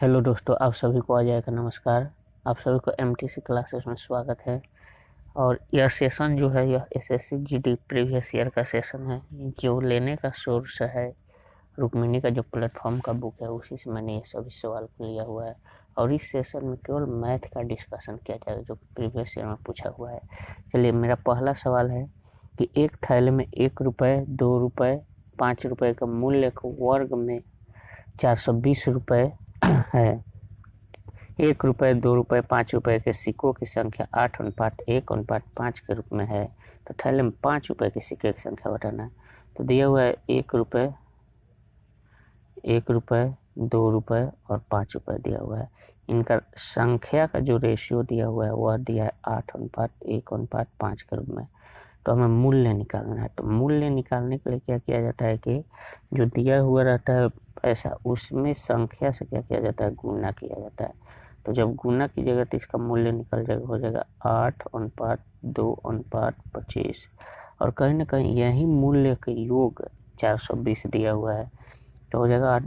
Hello दोस्तों, आप सभी को अजय का नमस्कार। आप सभी को एमटीसी क्लासेस में स्वागत है। और यह सेशन जो है यह एसएससी जीडी प्रीवियस ईयर का सेशन है, जो लेने का सोर्स है रुक्मिणी का जो प्लेटफॉर्म का बुक है, उसी से मैंने ये सभी सवाल को लिया हुआ है। और इस सेशन में केवल मैथ का डिस्कशन किया जाएगा जो प्रीवियस ईयर में पूछा हुआ है। चलिए, मेरा पहला सवाल है कि एक थैले में 1 रुपये, 2 रुपये, 5 रुपये का मूल्य को वर्ग में 420 रुपये है। 1 रुपये, 2 रुपये, 5 रुपये के सिक्कों की संख्या 8:1:5 के रूप में है। तो थैले में 5 रुपये के सिक्के की संख्या बताना है। तो दिया हुआ है 1 रुपये, 1 रुपये, 2 रुपये और 5 रुपये दिया हुआ है। इनका संख्या का जो रेशियो दिया हुआ है वह दिया है 8:1:5 के रूप में। तो हमें मूल्य निकालना है। तो मूल्य निकालने के लिए क्या किया जाता है कि जो दिया हुआ रहता है पैसा, उसमें संख्या से क्या किया जाता है, गुना किया जाता है। तो जब गुना कीजिएगा तो इसका मूल्य निकल जाएगा, हो जाएगा 8:2:25। और कहीं ना कहीं यही मूल्य का योग 420 दिया हुआ है। तो हो जाएगा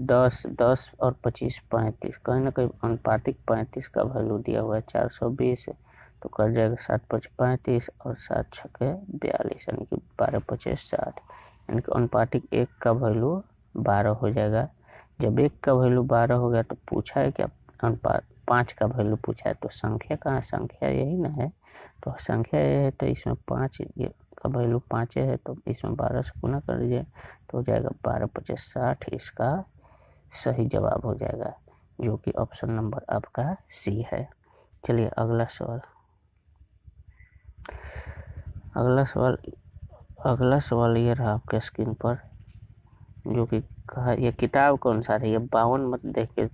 10, 10 और 25, 35। कहीं ना कहीं अनुपातिक 35 का वैल्यू दिया हुआ है 420। तो कर जाएगा 7×5 35 और 7×6 42, यानी कि 12×5 60। यानी कि अनुपातिक 1 का वैल्यू 12 हो जाएगा। जब 1 का वैल्यू 12 हो गया तो पूछा है क्या, अनुपात 5 का वैल्यू पूछा है। तो संख्या कहाँ, संख्या यही ना है। तो संख्या ये है, तो इसमें 5 का वैल्यू 5 है, तो इसमें 12 से गुना कर दीजिए तो हो जाएगा 12×5 60। इसका सही जवाब हो जाएगा, जो कि ऑप्शन नंबर आपका सी है। चलिए अगला सवाल। अगला सवाल ये रहा आपके स्क्रीन पर, जो कि कहा यह किताब कौन सा है। ये 52 मत देख के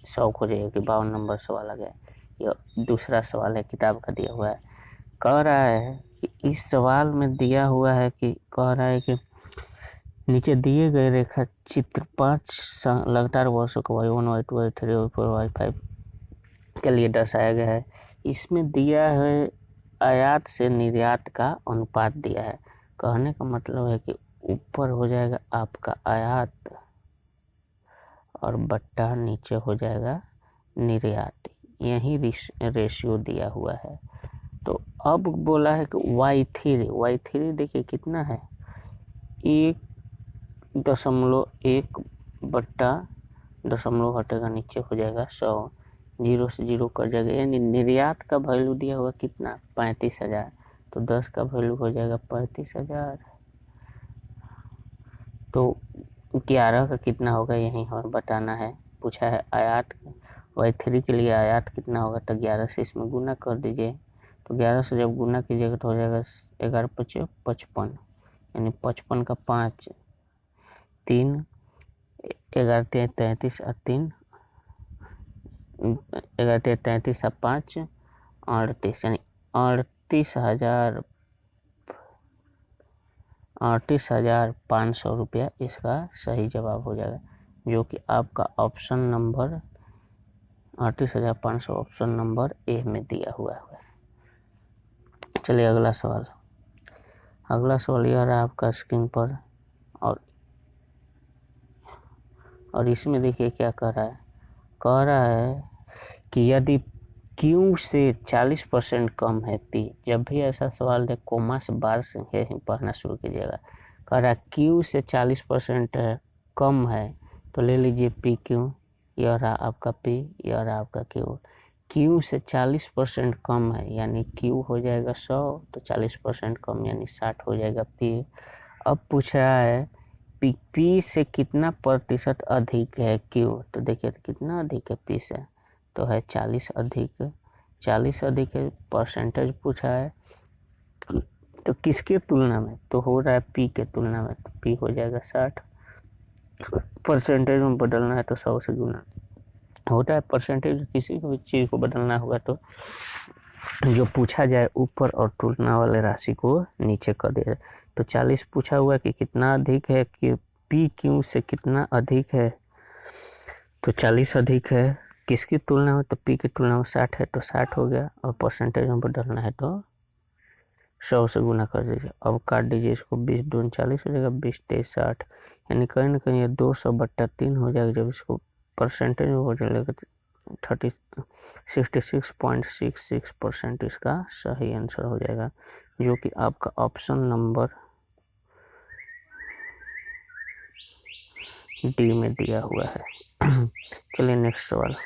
शौक हो जाएगा कि 52 नंबर सवाल आ गया। यह दूसरा सवाल है, किताब का दिया हुआ है। कह रहा है कि इस सवाल में दिया हुआ है कि कह रहा है कि नीचे दिए गए रेखा चित्र 5 लगातार वर्षों को y1, y2, y3, y4, y5 के लिए दर्शाया गया है। इसमें दिया है आयात से निर्यात का अनुपात दिया है। कहने का मतलब है कि ऊपर हो जाएगा आपका आयात और बट्टा नीचे हो जाएगा निर्यात। यही रेशियो दिया हुआ है। तो अब बोला है कि y3 देखिए कितना है, 1.1 बट्टा दशमलव हटेगा नीचे हो जाएगा 100, 0 से 0 कट जाएगा। यानी निर्यात का वैल्यू दिया हुआ कितना, 35,000। तो 10 का वैल्यू हो जाएगा 35,000। तो 11 का कितना होगा यही हमें बताना है। पूछा है आयात y3 के लिए आयात कितना होगा, तो 11 से इसमें गुना कर दीजिए। तो 11 से जब गुना कीजिएगा तो हो जाएगा 11×5 55, यानी 55 का 5, 3, 11×3 33 और 3, 11×3 33 और 5 38, यानी 38,500 रुपया इसका सही जवाब हो जाएगा, जो कि आपका option number 38,500 option number A में दिया हुआ है। चलिए अगला सवाल यह रहा आपका स्क्रीन पर। और इसमें देखिए क्या कह रहा है कि यदि Q से 40% कम है P। जब भी ऐसा सवाल है कोमा से बार से ही पढ़ना शुरू कीजिएगा। कह रहा है Q से 40% कम है, तो ले लीजिए PQ। यह रहा आपका P, यह रहा आपका Q। Q से 40% कम है, यानी Q हो जाएगा 100, तो 40% कम यानी 60 हो जाएगा P। अब पूछ रहा है P से कितना प्रतिशत अधिक है Q। तो देखिए कितना अधिक है P से, तो है 40 अधिक। 40 अधिक है, परसेंटेज पूछा है तो किसके तुलना में, तो हो रहा है P के तुलना में। तो P हो जाएगा 60। परसेंटेज में बदलना है तो 100 से गुना होता है। परसेंटेज किसी भी चीज़ को बदलना होगा तो जो पूछा जाए ऊपर और तुलना वाले राशि को नीचे कर दे। तो 40 पूछा हुआ कि कितना अधिक है, कि P Q से कितना अधिक है, तो 40 अधिक है। किसकी तुलना में, तो P की तुलना में 60 है, तो 60 हो गया। और परसेंटेज में बदलना है तो 100 से गुना कर दीजिए। अब काट दीजिए इसको, 20 दूनी 40 हो जाएगा, 20 23 60, यानी कहीं ना कहीं ये 200/3 हो जाएगा जब इसको परसेंटेज हो जाएगा 66.66% इसका सही आंसर हो जाएगा, जो कि आपका ऑप्शन नंबर डी में दिया हुआ है। चलिए नेक्स्ट सवाल।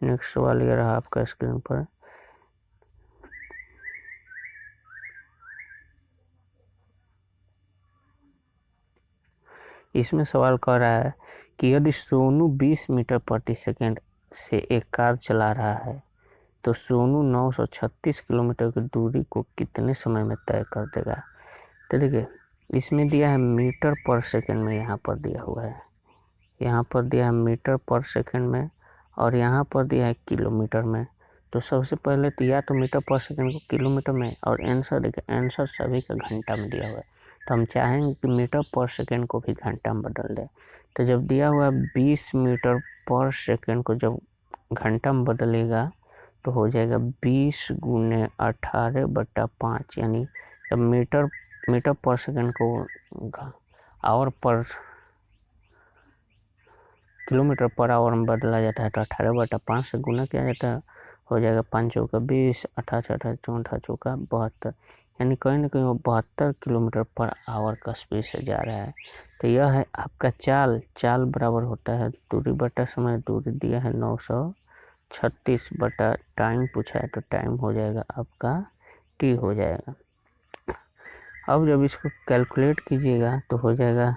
नेक्स्ट सवाल ये रहा आपका स्क्रीन पर। इसमें सवाल कर रहा है कि यदि सोनू 20 मीटर प्रति सेकंड से एक कार चला रहा है तो सोनू 936 किलोमीटर की दूरी को कितने समय में तय कर देगा। तो देखिए इसमें दिया है मीटर पर सेकंड में, यहाँ पर दिया हुआ है, यहाँ पर दिया है मीटर पर सेकंड में और यहाँ पर दिया है किलोमीटर में। तो सबसे पहले तो या तो मीटर पर सेकंड को किलोमीटर में, और आंसर देखिए आंसर सभी का घंटा में दिया हुआ है, तो हम चाहेंगे कि मीटर पर सेकंड को भी घंटा में बदल दें। तो जब दिया हुआ है 20 मीटर पर सेकंड को जब घंटा में बदलेगा तो हो जाएगा 20 गुने 18/5, यानी जब मीटर पर सेकंड को आवर पर किलोमीटर पर आवर में बदला जाता है तो 18/5 से गुना किया जाता है, हो जाएगा 5 चौका 20, 18 चौका 72, यानी कहीं ना कहीं वो 72 किलोमीटर पर आवर का स्पीड से जा रहा है। तो यह है आपका चाल बराबर होता है दूरी बटा समय, दूरी दिया है 936 बटा टाइम पूछा है तो टाइम हो जाएगा आपका टी हो जाएगा। अब जब इसको कैलकुलेट कीजिएगा तो हो जाएगा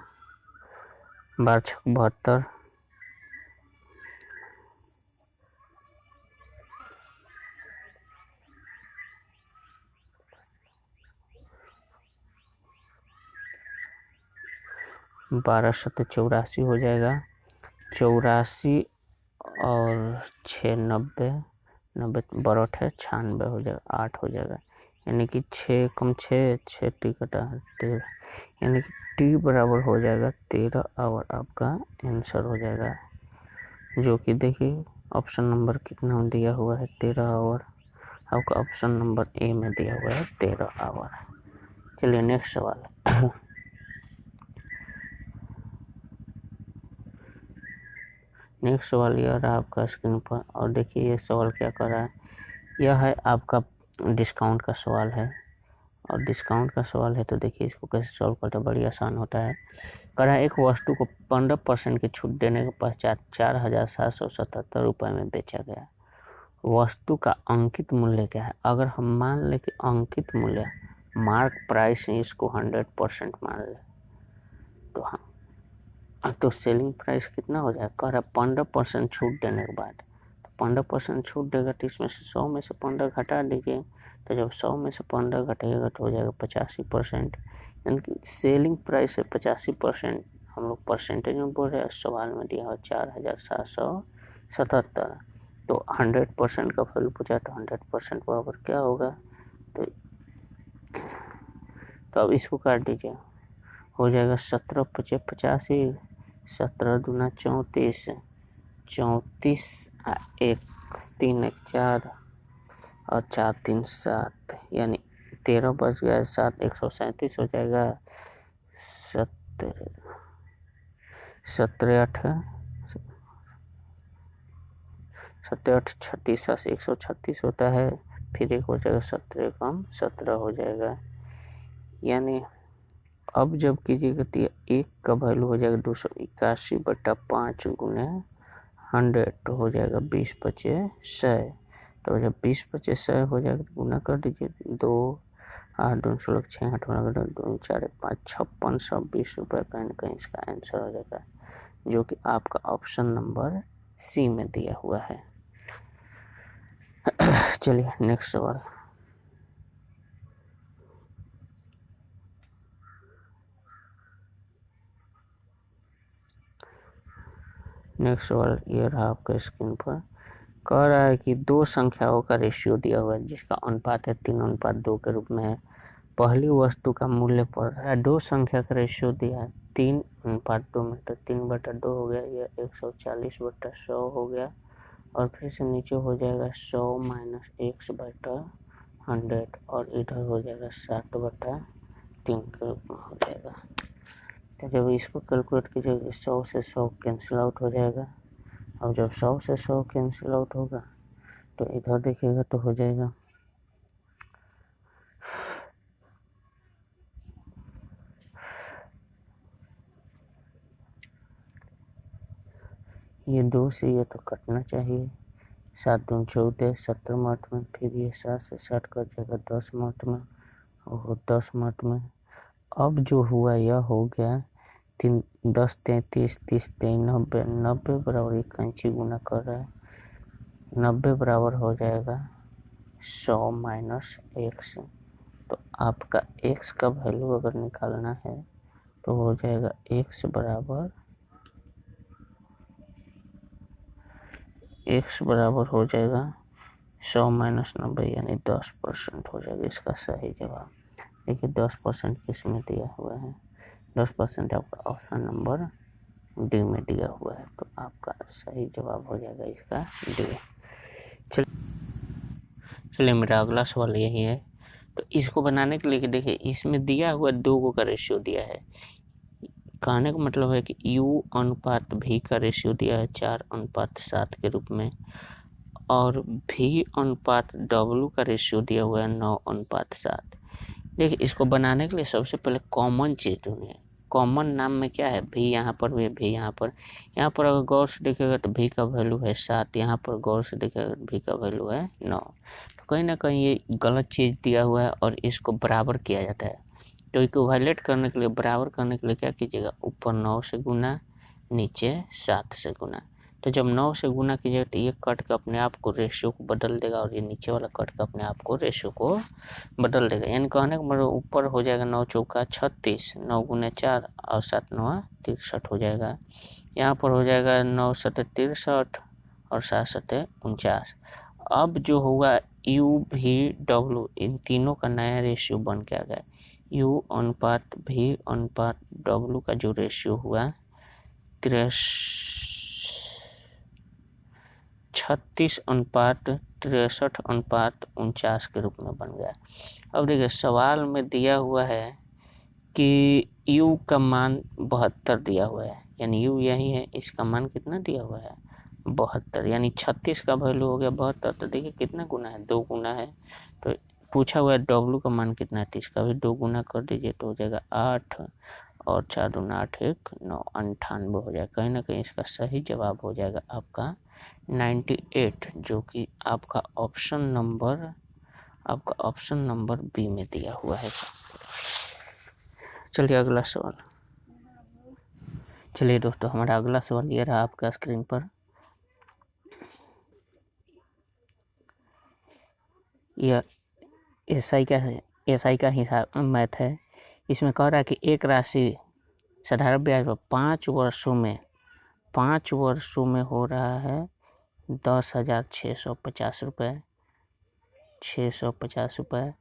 12×6 = 72, 12×7 = 84 हो जाएगा, 84 और 6 90, 90 बरठ है 96 हो जाएगा, 8 हो जाएगा, यानी कि 6 कम 6 6 टी कटा 13, यानी कि टी बराबर हो जाएगा 13 आवर आपका आंसर हो जाएगा, जो कि देखिए ऑप्शन नंबर कितना दिया हुआ है 13 आवर, आपका ऑप्शन नंबर ए में दिया हुआ है 13 आवर। चलिए नेक्स्ट सवाल। नेक्स्ट सवाल यह रहा आपका स्क्रीन पर, और देखिए ये सवाल क्या कर रहा है, यह है आपका डिस्काउंट का सवाल है, और डिस्काउंट का सवाल है तो देखिए इसको कैसे सॉल्व करते हैं, बड़ी आसान होता है। कह रहा है एक वस्तु को 15% की छूट देने के पश्चात 4777 रुपये में बेचा गया, वस्तु का अंकित मूल्य क्या है। अगर हम मान लें कि अंकित मूल्य मार्क प्राइस है, इसको 100% मान लें तो हम तो सेलिंग प्राइस कितना हो जाएगा, कह रहा है 15% छूट देने के बाद, तो 15% छूट देगा तो इसमें से 100 में से 15 घटा दीजिए, तो जब 100 में से 15 घटेगा तो हो जाएगा 85%, यानी कि सेलिंग प्राइस है 85%, हम लोग परसेंटेज में बोल रहे हैं, सवाल में दिया हुआ 4777, तो 100% का वैल्यू पूछा तो 100% बराबर क्या होगा, तो अब इसको काट दीजिए, हो जाएगा 17 × 85, 17 दूना 34, 34 1 3 1 4 और 4 3 7, यानी 13 बच गया 7 137 हो जाएगा, 17 8 36 136 होता है, फिर एक हो जाएगा 17 कम 17 हो जाएगा, यानी अब जब कीजिएगा तो एक का वैल्यू हो जाएगा 281/5 गुने 100, तो हो जाएगा 20 × 100, तो जब 20 × 100 हो जाएगा तो गुना कर दीजिए, 2 8 2 16 6 8 2 4 5 5620 रुपये कहीं ना कहीं इसका आंसर हो जाएगा, जो कि आपका ऑप्शन नंबर सी में दिया हुआ है। चलिए नेक्स्ट सवाल। नेक्स्ट सवाल ये रहा आपका स्क्रीन पर, कह रहा है कि दो संख्याओं का रेशियो दिया हुआ है जिसका अनुपात है 3:2 के रूप में है, पहली वस्तु का मूल्य पड़ रहा है, दो संख्या का रेशियो दिया है 3:2 में, तो 3/2 हो गया, यह 140/100 हो गया, और फिर से नीचे हो जाएगा 100 - x/100, और इधर हो जाएगा 60/100, 3 के रूप में हो जाएगा। तो जब इसको कैलकुलेट कीजिएगा 100 से 100 कैंसिल आउट हो जाएगा। और जब 100 से 100 कैंसिल आउट होगा तो इधर देखिएगा तो हो जाएगा ये 2 से ये तो कटना चाहिए। 7 दूनी 14, 70 मिनट में। फिर ये 7 से 60 कट जाएगा 10 मिनट में और 10 मिनट में। अब जो हुआ यह हो गया 3 10 33 30 23 90 90 बराबर एक कैंची गुना कर रहा है 90 बराबर हो जाएगा 100 माइनस x। तो आपका x का वैल्यू अगर निकालना है तो हो जाएगा x बराबर हो जाएगा 100 माइनस 90 यानी 10% हो जाएगा इसका सही जवाब। देखिए 10% किस में दिया हुआ है, 10% आपका ऑप्शन नंबर डी में दिया हुआ है। तो आपका सही जवाब हो जाएगा इसका डी। चलिए मेरा अगला सवाल यही है। तो इसको बनाने के लिए देखिए इसमें दिया हुआ 2 का रेशियो दिया है। कहने का मतलब है कि u अनुपात v का रेशियो दिया है 4:7 के रूप में और v अनुपात w का रेशियो दिया हुआ है 9:7। देखिए इसको बनाने के लिए सबसे पहले कॉमन चीज़ ढूंढिए। कॉमन नाम में क्या है, v यहाँ पर भी v यहाँ पर अगर गौर से देखिएगा तो v का वैल्यू है 7, यहाँ पर गौर से देखिएगा v का वैल्यू है 9। तो कहीं ना कहीं ये गलत चीज़ दिया हुआ है और इसको बराबर किया जाता है। तो इक्विवेलेंट करने के लिए, बराबर करने के लिए क्या कीजिएगा, ऊपर 9 से गुना नीचे 7 से गुना। तो जब 9 से गुना कीजिएगा तो ये कट के अपने आप को रेशियो को बदल देगा और ये नीचे वाला कट के अपने आप को रेशियो को बदल देगा। यानी कहने का मतलब ऊपर हो जाएगा 9 चौका 36, 9 गुना 4 और 7 9 63 हो जाएगा। यहाँ पर हो जाएगा 9 7 63 और 7 7 49। अब जो हुआ u v w इन तीनों का नया रेशियो बन के आ गया। u अनुपात v अनुपात w का जो रेशियो हुआ 36:63:49 के रूप में बन गया। अब देखिए सवाल में दिया हुआ है कि u का मान 72 दिया हुआ है, यानी u यही है, इसका मान कितना दिया हुआ है 72, यानी 36 का वैल्यू हो गया 72। तो देखिए कितना गुना है, 2 गुना है। तो पूछा हुआ है w का मान कितना है, तो इसका भी 2 गुना कर दीजिए तो हो जाएगा 8 और 4 दूना 8 1 9 98 हो जाएगा। कहीं ना कहीं इसका सही जवाब हो जाएगा आपका 98, जो कि आपका ऑप्शन नंबर बी में दिया हुआ है। चलिए अगला सवाल। चलिए दोस्तों हमारा अगला सवाल ये रहा आपका स्क्रीन पर। यह एसआई का हिसाब मैथ है। इसमें कह रहा है कि एक राशि साधारण ब्याज पर 5 वर्षों में हो रहा है 10,650 रुपये, 650 रुपये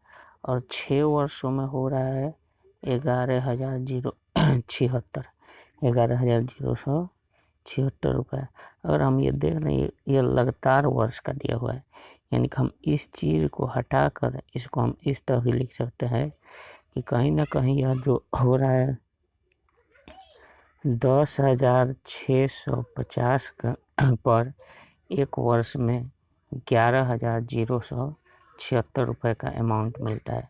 और 6 वर्षों में हो रहा है 11,076 रुपये। अगर हम ये देख लें ये लगातार वर्ष का दिया हुआ है, यानी कि हम इस चीज़ को हटाकर इसको हम इस तरह भी लिख सकते हैं कि कहीं ना कहीं यह जो हो रहा है 10,650 पर एक वर्ष में 11,076 रुपये का अमाउंट मिलता है।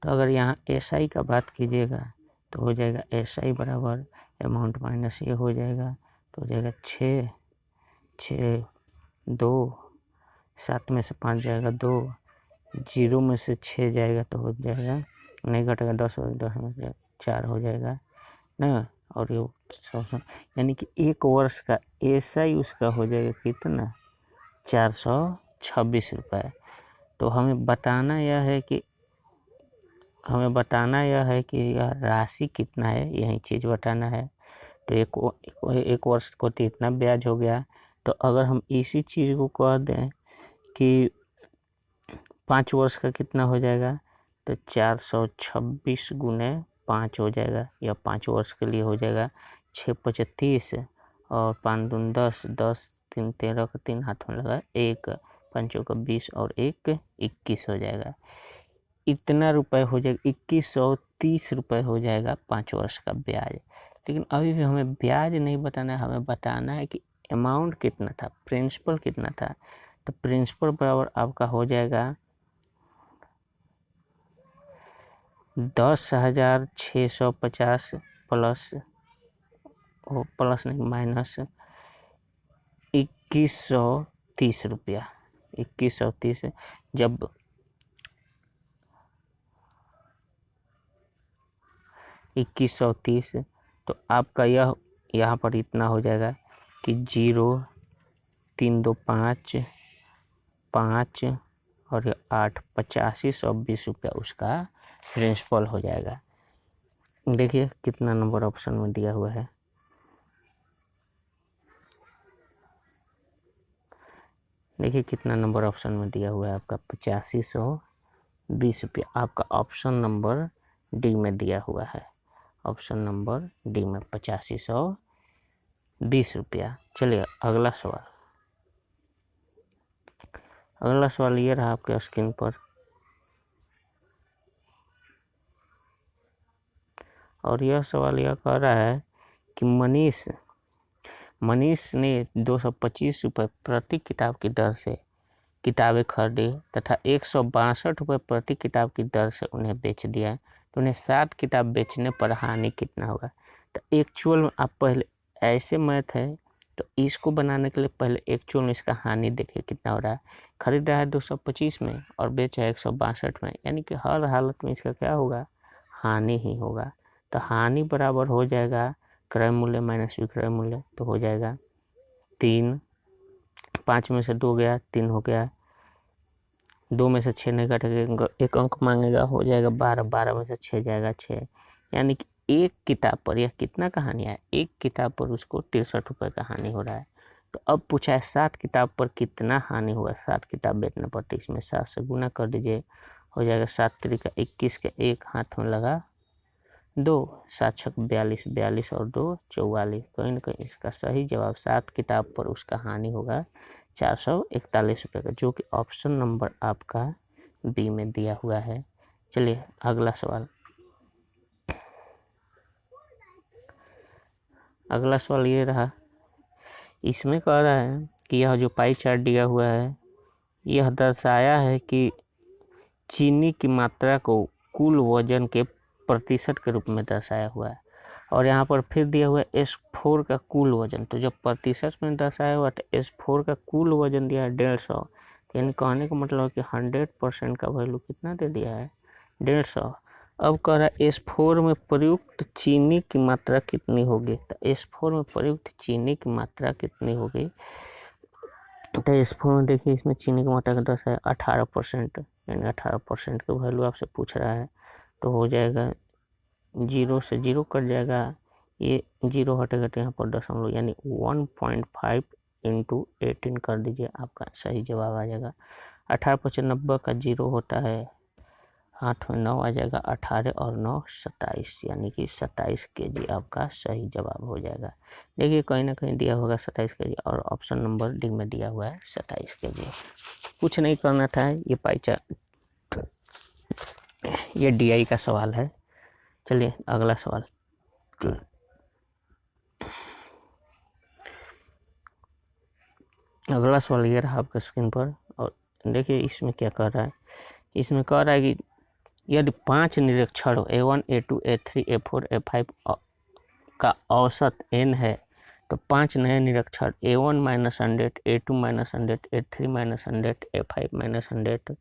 तो अगर यहाँ एसआई का बात कीजिएगा तो हो जाएगा एसआई बराबर अमाउंट माइनस ये हो जाएगा, तो हो जाएगा 6 6 2 7 में से 5 जाएगा 2, 0 में से 6 जाएगा तो हो जाएगा नहीं घटेगा 10 में से 4 हो जाएगा ना। और ये यानी कि एक वर्ष का एसआई उसका हो जाएगा कितना 426 रुपये। तो हमें बताना यह है कि यह राशि कितना है, यही चीज़ बताना है। तो एक वर्ष को तो इतना ब्याज हो गया। तो अगर हम इसी चीज़ को कह दें कि 5 वर्ष का कितना हो जाएगा तो 426 गुने 5 हो जाएगा, या 5 वर्ष के लिए हो जाएगा 6 5 30 और 5 दूनी 10 10 3 13 का 3 हाथ में लगा 1 5 का 20 और 1 21 हो जाएगा। इतना रुपए हो जाएगा, 2130 रुपये हो जाएगा 5 वर्ष का ब्याज। लेकिन अभी भी हमें ब्याज नहीं बताना है, हमें बताना है कि अमाउंट कितना था, प्रिंसिपल कितना था। तो प्रिंसिपल बराबर आपका हो जाएगा 10,650 प्लस नहीं माइनस 2130 रुपया। 2130 जब 2130 तो आपका यह यहाँ पर इतना हो जाएगा कि 0,325 5 और 8 8520 रुपया उसका प्रिंसिपल हो जाएगा। देखिए कितना नंबर ऑप्शन में दिया हुआ है। देखिए कितना नंबर ऑप्शन में दिया हुआ है आपका 8520 रुपया। आपका ऑप्शन नंबर डी में दिया हुआ है। ऑप्शन नंबर डी में 8520 रुपया। चलिए अगला सवाल। अगला सवाल ये रहा आपके स्क्रीन पर। और यह सवाल यह कह रहा है कि मनीष ने 225 रुपये प्रति किताब की दर से किताबें खरीदी तथा 162 रुपये प्रति किताब की दर से उन्हें बेच दिया। तो उन्हें 7 किताब बेचने पर हानि कितना होगा। तो एक्चुअल में आप पहले ऐसे मैथ है तो इसको बनाने के लिए पहले एक्चुअल में इसका हानि देखिए कितना हो रहा है। खरीद रहा है 225 में और बेचा है 162 में, यानी कि हर हालत में इसका क्या होगा, हानि ही होगा। तो हानि बराबर हो जाएगा क्रय मूल्य माइनस विक्रय मूल्य। तो हो जाएगा 3, 5 में से 2 गया 3 हो गया, 2 में से 6 नहीं घटेगा, एक अंक मांगेगा, हो जाएगा 12, 12 में से 6 जाएगा 6। यानी कि एक किताब पर यह कितना का हानि है, एक किताब पर उसको 63 रुपये का हानि हो रहा है। तो अब पूछा है 7 किताब पर कितना हानि हुआ। 7 किताब बेचने पर तो इसमें 7 से गुना कर दीजिए, हो जाएगा 7 त्रिका 21 का एक हाथ में लगा 2, 7 छक 42, 42 और 2 44। कहीं ना कहीं इसका सही जवाब 7 किताब पर उसका हानि होगा 441 रुपये का, जो कि ऑप्शन नंबर आपका बी में दिया हुआ है। चलिए अगला सवाल। अगला सवाल ये रहा। इसमें कह रहा है कि यह जो पाई चार्ट दिया हुआ है यह दर्शाया है कि चीनी की मात्रा को कुल वजन के प्रतिशत के रूप में दर्शाया हुआ है। और यहाँ पर फिर दिया हुआ है S4 का कुल वजन। तो जब प्रतिशत में दर्शाया हुआ तो S4 का कुल वजन दिया है 150। यानी कहने का मतलब है कि 100% का वैल्यू कितना दे दिया है, 150। अब कह रहा है S4 में प्रयुक्त चीनी की मात्रा कितनी होगी। तो S4 में प्रयुक्त चीनी की मात्रा कितनी होगी। तो S4 में देखिए इसमें चीनी की मात्रा का 10 है 18%, यानी 18% का वैल्यू आपसे पूछ रहा है। तो हो जाएगा 0 से 0 कट जाएगा, ये 0 हटेगा तो यहाँ पर दशमलव, यानी 1.5 इंटू 18 कर दीजिए, आपका सही जवाब आ जाएगा। 18×5 का 0 होता है, 8 में 9 आ जाएगा, 18 और 9 27, यानी कि 27 kg आपका सही जवाब हो जाएगा। देखिए कहीं ना कहीं दिया होगा 27 kg और ऑप्शन नंबर डी में दिया हुआ है 27 kg। कुछ नहीं करना था, ये पाई चार्ट, ये DI का सवाल है। चलिए अगला सवाल। अगला सवाल ये रहा आपके स्क्रीन पर। और देखिए इसमें क्या कर रहा है। इसमें कह रहा है कि यदि 5 निरीक्षण A1 A2 A3 A4 A5 का औसत n है तो 5 नए निरीक्षण A1 -100 A2 -100 A3 -100 A5 -100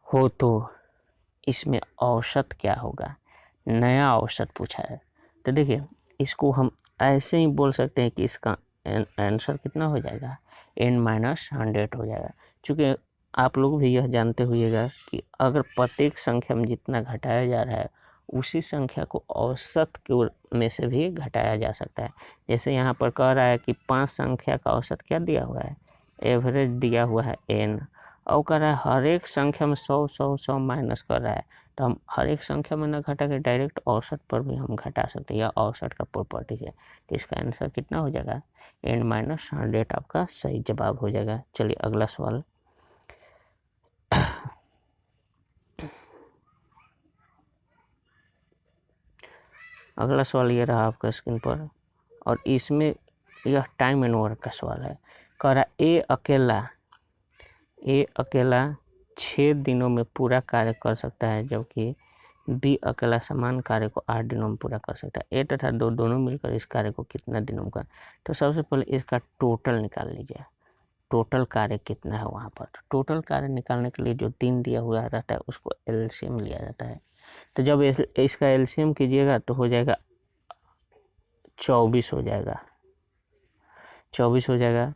हो तो इसमें औसत क्या होगा। नया औसत पूछा है। तो देखिए इसको हम ऐसे ही बोल सकते हैं कि इसका आंसर कितना हो जाएगा, n-100 हो जाएगा। चूँकि आप लोग भी यह जानते हुएगा कि अगर प्रत्येक संख्या में जितना घटाया जा रहा है उसी संख्या को औसत के में से भी घटाया जा सकता है। जैसे यहाँ पर कह रहा है कि 5 संख्या का औसत क्या दिया हुआ है, एवरेज दिया हुआ है n, और कह रहा है हर एक संख्या में 100 100 100 माइनस कर रहा है। तो हम हर एक संख्या में न घटा के डायरेक्ट औसत पर भी हम घटा सकते हैं, या औसत का प्रॉपर्टी है। तो इसका आंसर कितना हो जाएगा, n-100 आपका सही जवाब हो जाएगा। चलिए अगला सवाल। अगला सवाल ये रहा आपका स्क्रीन पर, और इसमें यह टाइम एंड वर्क का सवाल है। कह रहा ए अकेला 6 दिनों में पूरा कार्य कर सकता है, जबकि बी अकेला समान कार्य को 8 दिनों में पूरा कर सकता है। ए तथा दो दोनों मिलकर इस कार्य को कितना दिनों में कर। तो सबसे पहले इसका टोटल निकाल लीजिए, टोटल कार्य कितना है वहाँ पर। टोटल कार्य निकालने के लिए जो दिन दिया हुआ रहता है उसको एलसीएम लिया जाता है। तो जब इसका एलसीएम कीजिएगा तो हो जाएगा 24 हो जाएगा, 24 हो जाएगा।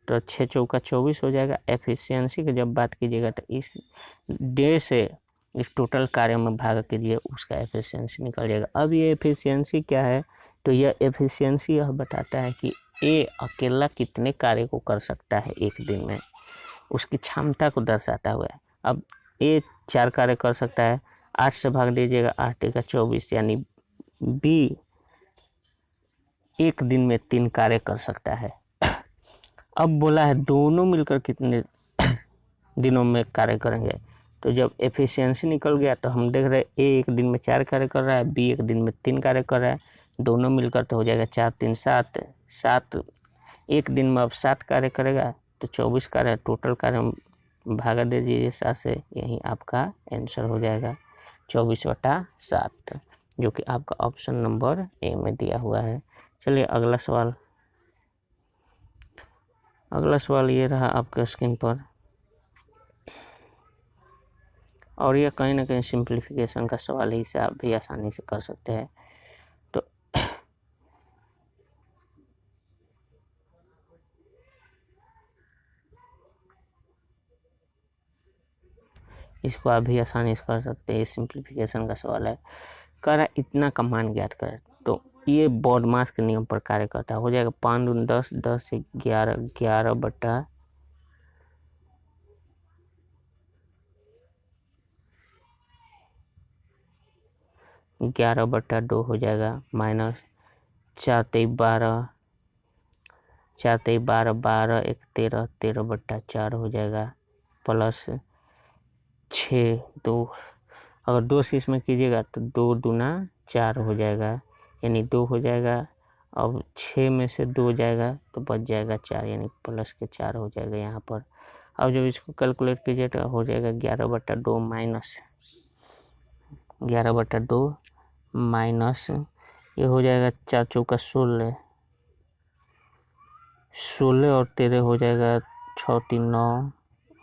तो 6 चौका 24 हो जाएगा। एफिशिएंसी की जब बात कीजिएगा तो इस डे से इस टोटल कार्य में भाग कीजिए, उसका एफिशिएंसी निकल जाएगा। अब ये एफिशिएंसी क्या है, तो यह एफिशिएंसी यह बताता है कि ए अकेला कितने कार्य को कर सकता है एक दिन में, उसकी क्षमता को दर्शाता हुआ है। अब ए 4 कार्य कर सकता है, 8 से भाग दीजिएगा, 8 का 24, यानी बी एक दिन में 3 कार्य कर सकता है। अब बोला है दोनों मिलकर कितने दिनों में कार्य करेंगे। तो जब एफिशिएंसी निकल गया तो हम देख रहे हैं ए एक दिन में 4 कार्य कर रहा है, बी एक दिन में 3 कार्य कर रहा है, दोनों मिलकर तो हो जाएगा 4 3 7 7, एक दिन में अब 7 कार्य करेगा तो 24 कार्य टोटल कार्य भागा दे दीजिए 7 से, यही आपका आंसर हो जाएगा 24/7, जो कि आपका ऑप्शन नंबर ए में दिया हुआ है। चलिए अगला सवाल ये रहा आपके स्क्रीन पर, और यह कहीं ना कहीं सिंप्लीफिकेशन का सवाल है, इसे आप भी आसानी से कर सकते हैं। तो इसको आप भी आसानी से कर सकते हैं, सिंप्लीफिकेशन का सवाल है। कह रहा इतना का मान ज्ञात करें, तो ये बॉडमास के नियम पर कार्य करता है। हो जाएगा 5 दूनी 10, 10 से 11, 11/2 हो जाएगा, माइनस 4 3 12, 4 3 12, 12 1 13, 13/4 हो जाएगा, प्लस 6 2, अगर 2 से इसमें कीजिएगा तो 2 दूना 4 हो जाएगा, यानी 2 हो जाएगा। अब 6 में से 2 जाएगा तो बच जाएगा 4, यानी प्लस के 4 हो जाएगा यहाँ पर। अब जब इसको कैलकुलेट कीजिए तो हो जाएगा 11/2 माइनस 11/2 माइनस, ये हो जाएगा 4 चौका 16, 16 और 13 हो जाएगा 6 3 9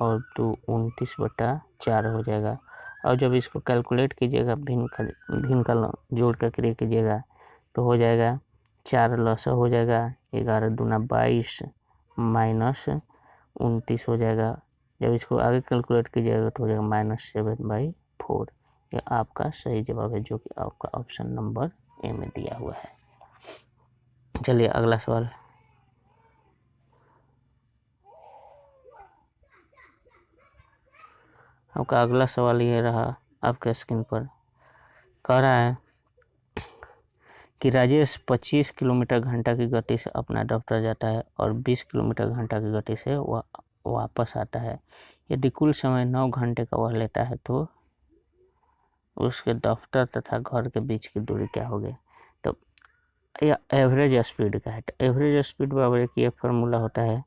और 2 29/4 हो जाएगा। और जब इसको कैलकुलेट कीजिएगा भिन्न का जोड़ कर क्रिया कीजिएगा तो हो जाएगा 4 लसा हो जाएगा, 11 दूना 22 माइनस 29 हो जाएगा। जब इसको आगे कैलकुलेट कीजिएगा तो हो जाएगा -7/4। ये आपका सही जवाब है, जो कि आपका ऑप्शन नंबर ए में दिया हुआ है। चलिए अगला सवाल, आपका अगला सवाल ये रहा आपके स्क्रीन पर। कह रहा है कि राजेश 25 किलोमीटर घंटा की गति से अपना दफ्तर जाता है और 20 किलोमीटर घंटा की गति से वह वापस आता है। यदि कुल समय 9 घंटे का वह लेता है तो उसके दफ्तर तथा घर के बीच की दूरी क्या होगी। तो यह एवरेज स्पीड का है। तो एवरेज स्पीड बराबर की फार्मूला होता है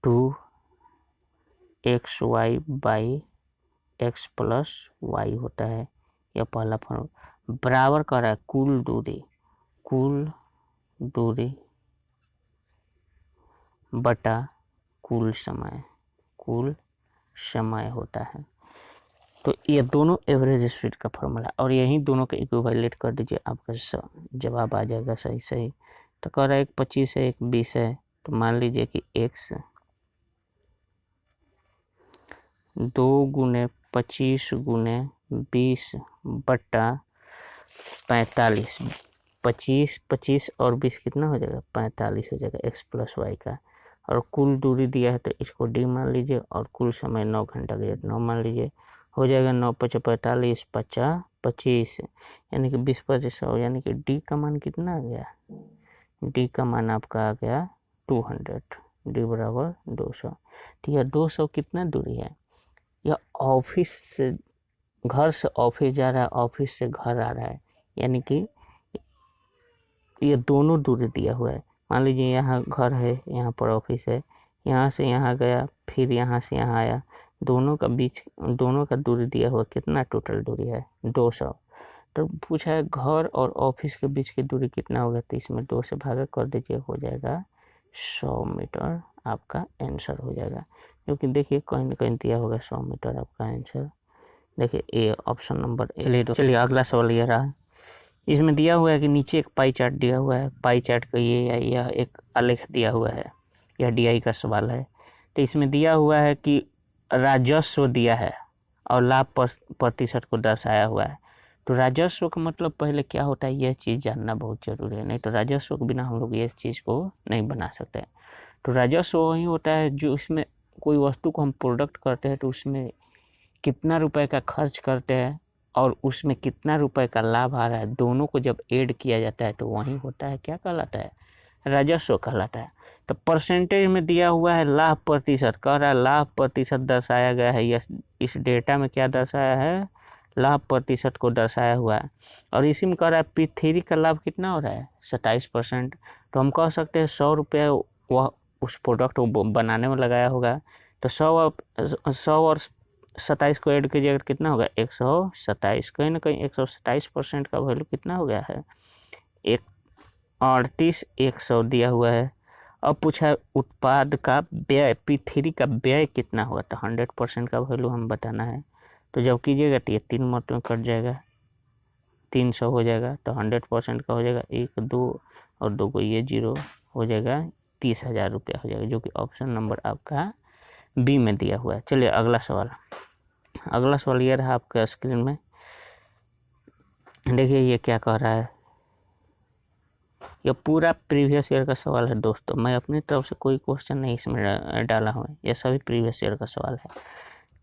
2xy/x + y होता है। यह पहला फार्मूला बराबर कर रहा है कुल दूरी बटा कुल समय होता है। तो ये दोनों एवरेज स्पीड का फॉर्मूला, और यही दोनों का इक्विवेलेंट कर दीजिए, आपका जवाब आ जाएगा सही। तो कह रहा है एक 25 है एक 20 है, तो मान लीजिए कि x 2 × 25 × 20 बटा 45, 25 और 20 कितना हो जाएगा 45 हो जाएगा x + y का। और कुल दूरी दिया है तो इसको d मान लीजिए, और कुल समय 9 घंटा का 9 मान लीजिए, हो जाएगा 9 × 5 = 45, 50 25, यानी कि 20 25 100, यानी कि d का मान कितना आ गया, d का मान आपका आ गया 200, d बराबर 200। तो यह 200 कितना दूरी है, यह ऑफिस से घर से ऑफिस जा रहा है, ऑफिस से घर आ रहा है, यानी कि ये दोनों दूरी दिया हुआ है। मान लीजिए यहाँ घर है, यहाँ पर ऑफिस है, यहाँ से यहाँ गया, फिर यहाँ से यहाँ आया, दोनों का दूरी दिया हुआ कितना टोटल दूरी है 200। तो पूछा है घर और ऑफिस के बीच की दूरी कितना होगा, तो इसमें 2 से भागा कर दीजिए, हो जाएगा 100 मीटर आपका आंसर हो जाएगा। क्योंकि देखिए कहीं ना कहीं दिया होगा 100 मीटर आपका आंसर। देखिए ए ऑप्शन नंबर ए। चलिए अगला सवाल ये रहा। इसमें दिया हुआ है कि नीचे एक पाई चार्ट दिया हुआ है, पाई चार्ट का यह एक आलेख दिया हुआ है, यह डीआई का सवाल है। तो इसमें दिया हुआ है कि राजस्व दिया है और लाभ प्रतिशत को दर्शाया हुआ है। तो राजस्व का मतलब पहले क्या होता है यह चीज़ जानना बहुत जरूरी है, नहीं तो राजस्व के बिना हम लोग ये चीज़ को नहीं बना सकते। तो राजस्व वही होता है जो इसमें कोई वस्तु को हम प्रोडक्ट करते हैं तो उसमें कितना रुपए का खर्च करते हैं और उसमें कितना रुपए का लाभ आ रहा है, दोनों को जब ऐड किया जाता है तो वही होता है, क्या कहलाता है, राजस्व कहलाता है। तो परसेंटेज में दिया हुआ है लाभ प्रतिशत, कह रहा है लाभ प्रतिशत दर्शाया गया है। यह इस डेटा में क्या दर्शाया है, लाभ प्रतिशत को दर्शाया हुआ है। और इसी में कह रहा है P3 का लाभ कितना हो रहा है 27%। तो हम कह सकते हैं 100 रुपये वह उस प्रोडक्ट को बनाने में लगाया होगा, तो 100 और 27 को ऐड कीजिएगा कितना होगा 127। कहीं ना कहीं 127% का वैल्यू कितना हो गया है 38,100 दिया हुआ है। अब पूछा है उत्पाद का व्यय, P3 का व्यय कितना होगा, तो 100% का वैल्यू हम बताना है। तो जब कीजिएगा तो ये 3 में कट जाएगा, 300 हो जाएगा, तो 100% का हो जाएगा 1 2 और 2 को ये 0 हो जाएगा, 30,000 रुपया हो जाएगा, जो कि ऑप्शन नंबर आपका बी में दिया हुआ है। चलिए अगला सवाल। अगला सवाल ये रहा आपके स्क्रीन में। देखिए ये क्या कह रहा है, ये पूरा प्रीवियस ईयर का सवाल है दोस्तों, मैं अपनी तरफ से कोई क्वेश्चन नहीं इसमें डाला हूँ, ये सभी प्रीवियस ईयर का सवाल है।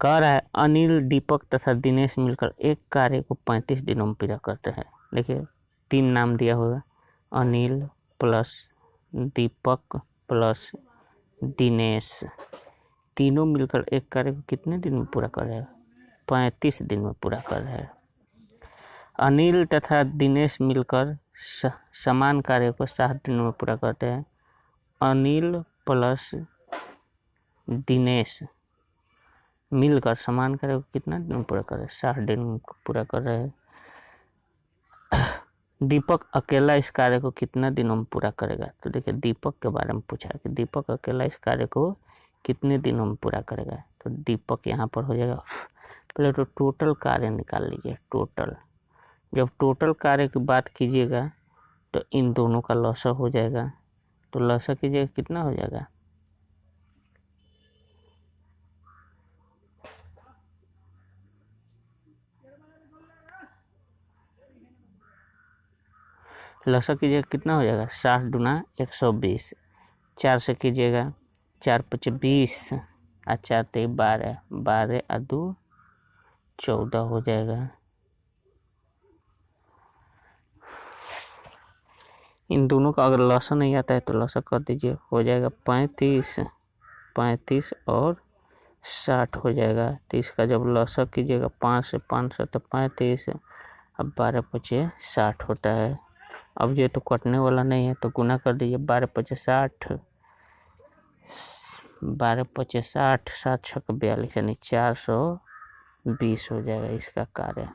कह रहा है अनिल, दीपक तथा दिनेश मिलकर एक कार्य को 35 दिनों में पूरा करते हैं। देखिए 3 नाम दिया हुआ, अनिल प्लस दीपक प्लस दिनेश, तीनों मिलकर एक कार्य को कितने दिन में पूरा कर रहे हैं, 35 दिन में पूरा कर रहे हैं। अनिल तथा दिनेश मिलकर समान कार्य को 7 दिनों में पूरा करते हैं। अनिल प्लस दिनेश मिलकर समान कार्य को कितना दिन में पूरा कर रहे हैं, 60 दिन में पूरा कर रहे हैं। दीपक अकेला इस कार्य को कितना दिनों में पूरा करेगा, तो देखिए दीपक के बारे में पूछा है कि दीपक अकेला इस कार्य को कितने दिनों में पूरा करेगा। तो दीपक यहाँ पर हो जाएगा, पहले तो टोटल कार्य निकाल लीजिए, टोटल। जब टोटल कार्य की बात कीजिएगा तो इन दोनों का लॉसा हो जाएगा, तो लॉसा कीजिएगा कितना हो जाएगा, लॉसा कीजिएगा कितना हो जाएगा 60 दूना 120, 4 से कीजिएगा 4 5 20 और 4 3 12, 12 और 2 14 हो जाएगा। इन दोनों का अगर लॉसा नहीं आता है तो लॉसा कर दीजिए, हो जाएगा 35 और 60 हो जाएगा। तो इसका जब लॉसा कीजिएगा 5 से 500 तो 35, अब 12 5 60 होता है। अब ये तो कटने वाला नहीं है तो गुना कर दीजिए, 12 5 60, 12 5 60, 7 6 42 यानी 420 हो जाएगा इसका कार्य।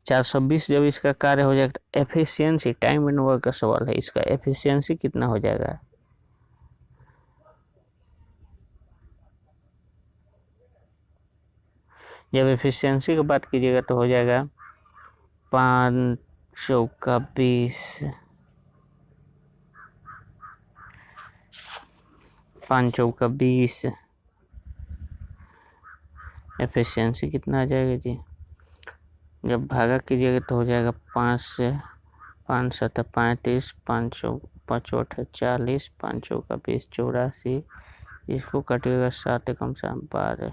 420 जब इसका कार्य हो जाएगा तो एफिशिएंसी, टाइम एंड वर्क का सवाल है, इसका एफिशिएंसी कितना हो जाएगा, जब एफिशिएंसी की बात कीजिएगा तो हो जाएगा 5 चौका 20, 5 चौका 20, एफिशिएंसी कितना आ जाएगा जी, जब भागा कीजिएगा तो हो जाएगा 5 से 5 7 35, 5 8 40, 5 चौका 20 84, इसको काटिएगा 7 कम से कम 12,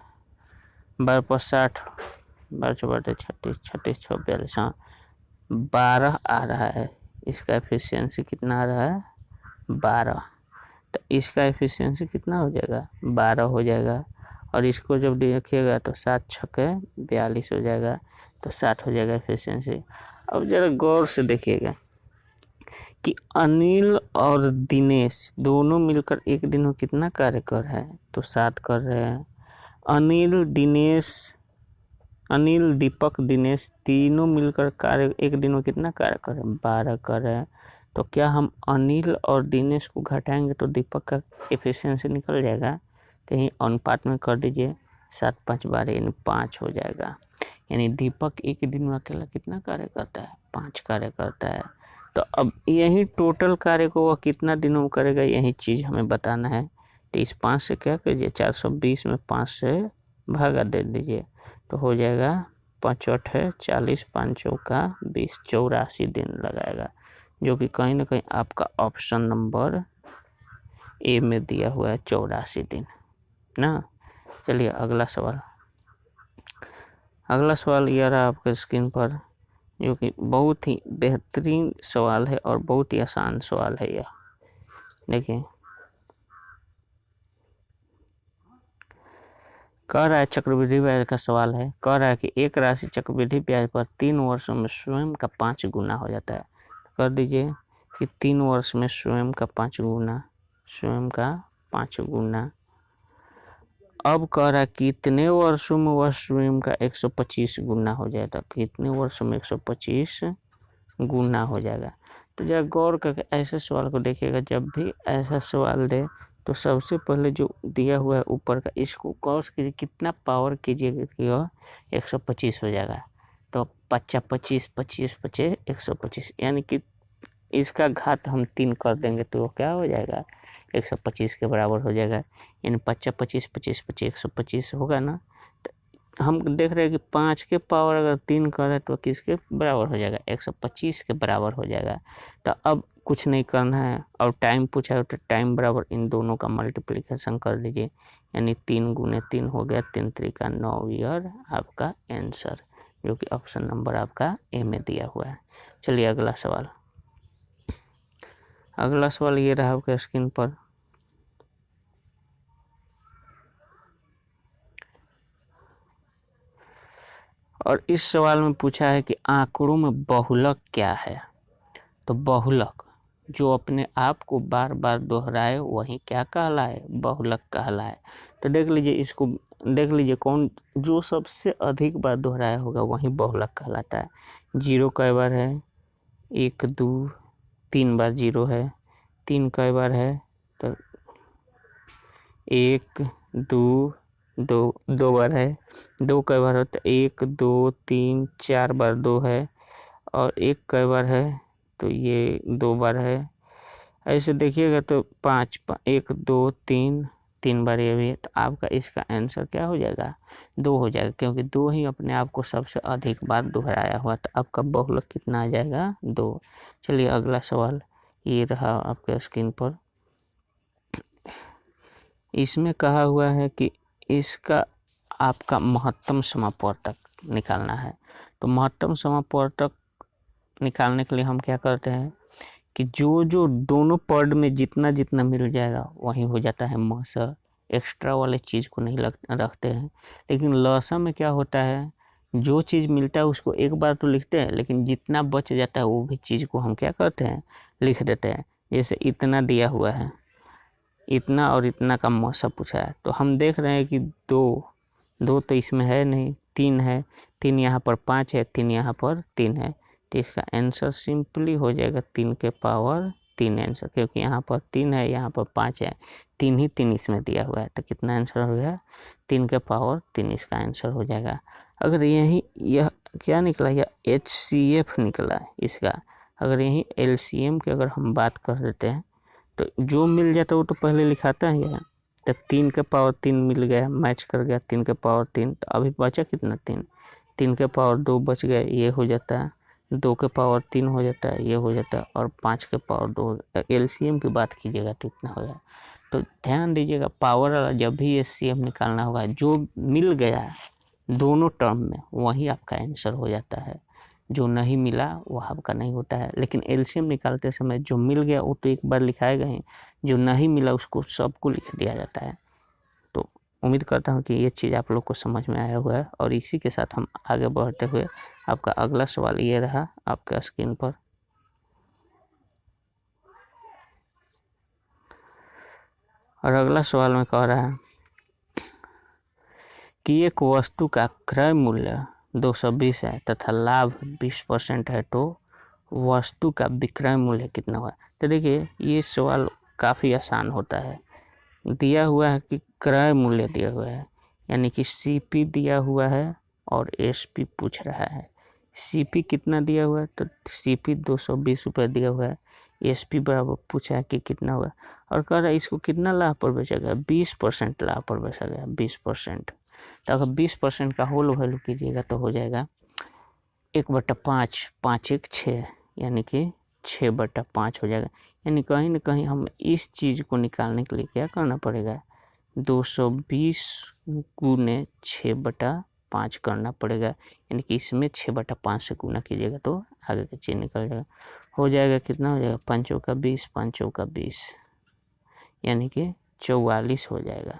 12 पर 60, 12 चौबा 36, 36 6 42, हाँ 12 आ रहा है। इसका एफिशिएंसी कितना आ रहा है 12, तो इसका एफिशिएंसी कितना हो जाएगा 12 हो जाएगा। और इसको जब देखिएगा तो 7 छक्के 42 हो जाएगा, तो 60 हो जाएगा एफिशिएंसी। अब ज़रा गौर से देखिएगा कि अनिल और दिनेश दोनों मिलकर एक दिन में कितना कार्य कर रहे हैं, तो 7 कर रहे हैं। अनिल दीपक दिनेश तीनों मिलकर कार्य एक दिन में कितना कार्य कर रहे हैं, 12 कर रहे हैं। तो क्या हम अनिल और दिनेश को घटाएंगे तो दीपक का एफिशिएंसी निकल जाएगा। तो यही अनुपात में कर दीजिए, 7 5 12 यानी 5 हो जाएगा। यानी दीपक एक दिन में अकेला कितना कार्य करता है, 5 कार्य करता है। तो अब यही टोटल कार्य को वह कितना दिनों में करेगा, यही चीज़ हमें बताना है। तो इस 5 से क्या कीजिए, 420 में 5 से भागा दे दीजिए, तो हो जाएगा 5 8 है 40, 5 चौका 20, 84 दिन लगाएगा, जो कि कहीं ना कहीं आपका ऑप्शन नंबर ए में दिया हुआ है 84 दिन ना। चलिए अगला सवाल यह रहा आपके स्क्रीन पर, जो कि बहुत ही बेहतरीन सवाल है और बहुत ही आसान सवाल है यह। देखिए कह रहा है, चक्रवृद्धि ब्याज का सवाल है। कह रहा है कि एक राशि चक्रवृद्धि ब्याज पर 3 वर्षों में स्वयं का 5 गुना हो जाता है। कर दीजिए कि 3 वर्ष में स्वयं का 5 गुना। अब कह रहा है कितने वर्षों में वह स्वयं का 125 गुना हो जाएगा। कितने वर्षों में 125 गुना हो जाएगा। तो जरा गौर करके ऐसे सवाल को देखिएगा, जब भी ऐसा सवाल दे तो सबसे पहले जो दिया हुआ है ऊपर का, इसको गौर कीजिए कितना पावर कीजिएगा कि वह 125 हो जाएगा। तो 25 25 25 25 125, यानी कि इसका घात हम 3 कर देंगे तो वो क्या हो जाएगा, 125 के बराबर हो जाएगा। यानी 25 25 25 25 125 होगा ना। तो हम देख रहे हैं कि 5 के पावर अगर 3 करें तो किसके बराबर हो जाएगा, 125 के बराबर हो जाएगा। तो अब कुछ नहीं करना है, और टाइम पूछा है तो टाइम बराबर इन दोनों का मल्टीप्लिकेशन कर दीजिए, यानी 3 गुने 3 हो गया, 3 3 9 ईयर आपका आंसर, जो कि ऑप्शन नंबर आपका ए में दिया हुआ है। चलिए अगला सवाल ये रहा आपके स्क्रीन पर। और इस सवाल में पूछा है कि आंकड़ों में बहुलक क्या है। तो बहुलक जो अपने आप को बार बार दोहराए वही क्या कहलाए, बहुलक कहलाए। तो देख लीजिए, इसको देख लीजिए, कौन जो सबसे अधिक बार दोहराया होगा वही बहुलक कहलाता है। 0 कई बार है, 1 2 3 बार 0 है। 3 कई बार है, तो 1 2 2 बार है। 2 कई बार होता है, 1 2 3 4 बार 2 है। और 1 कई बार है, तो ये 2 बार है। ऐसे देखिएगा तो 5 1 2 3 बार ये भी है। तो आपका इसका आंसर क्या हो जाएगा, 2 हो जाएगा, क्योंकि 2 ही अपने आप को सबसे अधिक बार दोहराया हुआ। तो आपका बहुलक कितना आ जाएगा, 2। चलिए अगला सवाल ये रहा आपके स्क्रीन पर। इसमें कहा हुआ है कि इसका आपका महत्तम समापवर्तक निकालना है। तो महत्तम समापवर्तक निकालने के लिए हम क्या करते हैं कि जो दोनों पद में जितना जितना मिल जाएगा वही हो जाता है मसा। एक्स्ट्रा वाले चीज़ को नहीं रखते हैं। लेकिन लसा में क्या होता है, जो चीज़ मिलता है उसको एक बार तो लिखते हैं, लेकिन जितना बच जाता है वो भी चीज़ को हम क्या करते हैं, लिख देते हैं। जैसे इतना दिया हुआ है, इतना और इतना का मौसा पूछा है, तो हम देख रहे हैं कि 2 तो इसमें है नहीं, 3 है, 3 यहाँ पर 5 है, 3 यहाँ पर 3 है। तो इसका आंसर सिंपली हो जाएगा 3 के पावर 3 आंसर, क्योंकि यहाँ पर 3 है, यहाँ पर 5 है, 3 ही 3 इसमें दिया हुआ है। तो कितना आंसर हो गया, 3 के पावर 3 इसका आंसर हो जाएगा। अगर यह क्या निकला, यह HCF निकला है इसका। अगर यही LCM की अगर हम बात कर देते हैं तो जो मिल जाता है वो तो पहले लिखाता है यार। तो 3 के पावर 3 मिल गया, मैच कर गया 3 के पावर 3। तो अभी बचा कितना, 3 के पावर 2 बच गए, ये हो जाता है। 2 के पावर 3 हो जाता है, ये हो जाता है। और 5 के पावर 2, LCM की बात कीजिएगा तो इतना होगा। तो ध्यान दीजिएगा, पावर वाला जब भी LCM निकालना होगा, जो मिल गया दोनों टर्म में वही आपका आंसर हो जाता है। जो नहीं मिला वो आपका नहीं होता है। लेकिन LCM निकालते समय जो मिल गया वो तो एक बार लिखाएगा ही, जो नहीं मिला उसको सबको लिख दिया जाता है। तो उम्मीद करता हूँ कि ये चीज़ आप लोग को समझ में आया हुआ है। और इसी के साथ हम आगे बढ़ते हुए आपका अगला सवाल ये रहा आपका स्क्रीन पर। और अगला सवाल में कह रहा है कि एक वस्तु का क्रय मूल्य 220 है तथा लाभ 20% है तो वस्तु का विक्रय मूल्य कितना हुआ। तो देखिए ये सवाल काफ़ी आसान होता है। दिया हुआ है कि क्रय मूल्य दिया हुआ है, यानी कि सीपी दिया हुआ है और एसपी पूछ रहा है। सीपी कितना दिया हुआ है, तो सीपी 220 रुपये दिया हुआ है। एसपी बराबर पूछा है कि कितना हुआ और कह रहा है इसको कितना लाभ पर बेचा गया, 20% लाभ पर बेचा गया, 20%। तो अगर 20% का होल वैल्यू कीजिएगा तो हो जाएगा 1/5, 5 1 6, यानी कि 6/5 हो जाएगा। यानी कहीं ना कहीं हम इस चीज़ को निकालने के लिए क्या करना पड़ेगा, 220 गुने 6/5 करना पड़ेगा। यानी कि इसमें 6/5 से गुना कीजिएगा तो आगे का चीज़ निकल जाएगा। हो जाएगा कितना हो जाएगा, 5 चौका 20, 5 चौका 20, यानी कि 44 हो जाएगा,